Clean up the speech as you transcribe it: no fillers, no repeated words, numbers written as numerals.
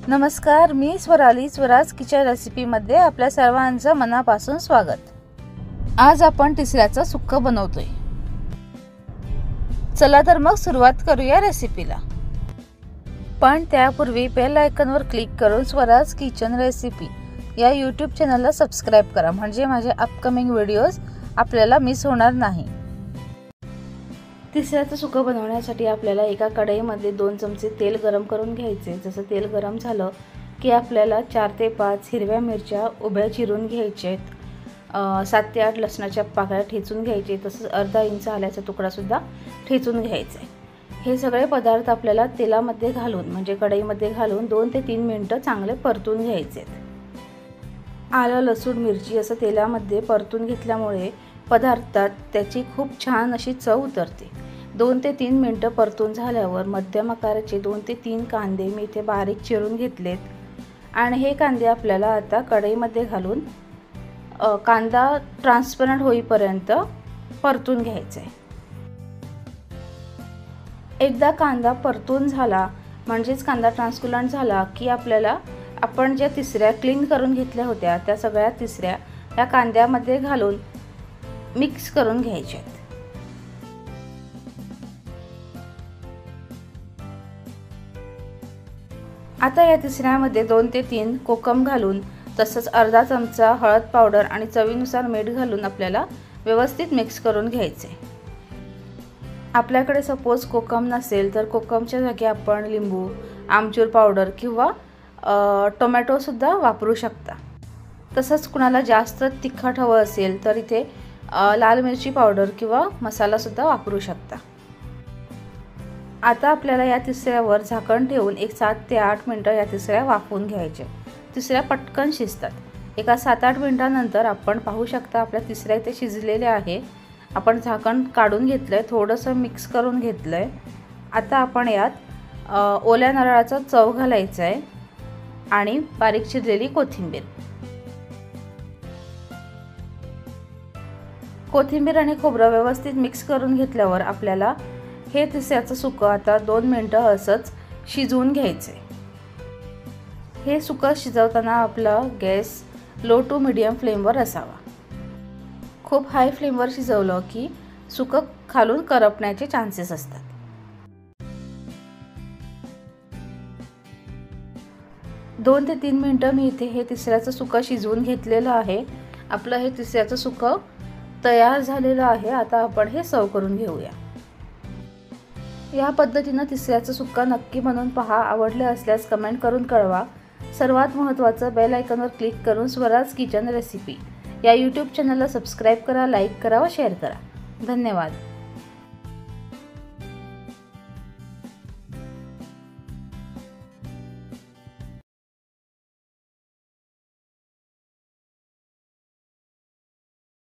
नमस्कार, मी स्वराली स्वराज किचन रेसिपीमध्ये आपल्या सर्वांचं मनापासून स्वागत। आज आपण तिसऱ्याचं सुक्क बनवतोय। चला तर मग सुरुवात करूया रेसिपीला। पण त्यापूर्वी बेल आयकॉनवर क्लिक करून स्वराज किचन रेसिपी या यूट्यूब चॅनलला सबस्क्राइब करा, म्हणजे माझे अपकमिंग व्हिडिओज आपल्याला मिस होणार नाही। तिसऱ्याचं सुक्क बनवण्यासाठी आपल्याला एका कढईमध्ये 2 चमचे तेल गरम करून घ्यायचे। जसं तेल गरम झालं की आपल्याला 4 ते 5 हिरव्या मिरच्या उभ्या चिरून घ्यायचे, 7 ते 8 लसणाच्या पाकळ्या ठेचून घ्यायचे, तसंच अर्धा इंच आल्याचा तुकडा सुद्धा ठेचून घ्यायचा। हे सगळे पदार्थ आपल्याला तेलामध्ये घालून म्हणजे कढईमध्ये घालून 2 ते 3 मिनिटं चांगले परतून घ्यायचे। आलं लसूण मिरची असं तेलामध्ये परतून घेतल्यामुळे पदार्थात त्याची खूप छान अशी चव उतरते। 2 ते 3 मिनिटं परतून झाल्यावर मध्यम आकाराचे 2 ते 3 कांदे मी इथे बारीक चिरून घेतलेत आणि हे कांदे आपल्याला आता कढईमध्ये घालून कांदा ट्रान्सपरंट होईपर्यंत परतून घ्यायचा आहे। एकदा कांदा परतून झाला म्हणजेच कांदा ट्रान्सपरंट झाला की आपल्याला आपण ज्या तिसऱ्या क्लीन करून घेतल्या होत्या त्या सगळ्या तिसऱ्या या कांद्यामध्ये घालून मिक्स करून घ्यायचे। आता या तिसऱ्यामध्ये 2 ते 3 कोकम घालून तसंच अर्धा चमचा हळद पावडर आणि चवीनुसार मीठ घालून आपल्याला व्यवस्थित मिक्स करून घ्यायचे। आपल्याकडे सपोज कोकम नसेल तर कोकमच्या जागी आपण लिंबू, आमचूर पावडर किंवा टोमॅटो सुद्धा वापरू शकता। तसंच कुणाला जास्त तिखट हवं असेल तर इथे लाल मिरची पावडर किंवा मसाला सुद्धा वापरू शकता। आता आपल्याला या तिसऱ्यावर झाकण ठेवून एक 7 ते 8 मिनिटं या तिसऱ्या वाफवून घ्यायचे। तिसऱ्या पटकन शिजतात। एका 7-8 मिनिटांनंतर आपण पाहू शकता आपल्या तिसऱ्या इथे शिजलेल्या आहे। आपण झाकण काढून घेतलंय, थोडंसं मिक्स करून घेतलंय। आता आपण यात ओल्या नारळाचा चव घालायचा आहे आणि बारीक चिरलेली कोथिंबीर आणि खोबरं व्यवस्थित मिक्स करून घेतल्यावर आपल्याला हे तिसऱ्याचं सुक्क आता 2 मिनिटं असंच शिजवून घ्यायचे। हे सुक्क शिजवताना आपला गॅस लो टू मीडियम फ्लेमवर असावा। खूप हाय फ्लेमवर शिजवलं की सुक्क खालून करपण्याचे चान्सेस असतात। 2 ते 3 मिनिटं मी इथे हे तिसऱ्याचं सुक्क शिजवून घेतलेलं आहे। आपलं हे तिसऱ्याचं सुक्क तयार झालेलं आहे। आता आपण हे सर्व करून घेऊया। या पद्धतीने तिसऱ्याचं सुक्क नक्की बनवून पहा। आवडले असल्यास कमेंट करून कळवा। सर्वात महत्त्वाचं बेल आयकॉनवर क्लिक करून स्वराज किचन रेसिपी या यूट्यूब चॅनलला सबस्क्राइब करा, लाईक करा व शेअर करा। धन्यवाद।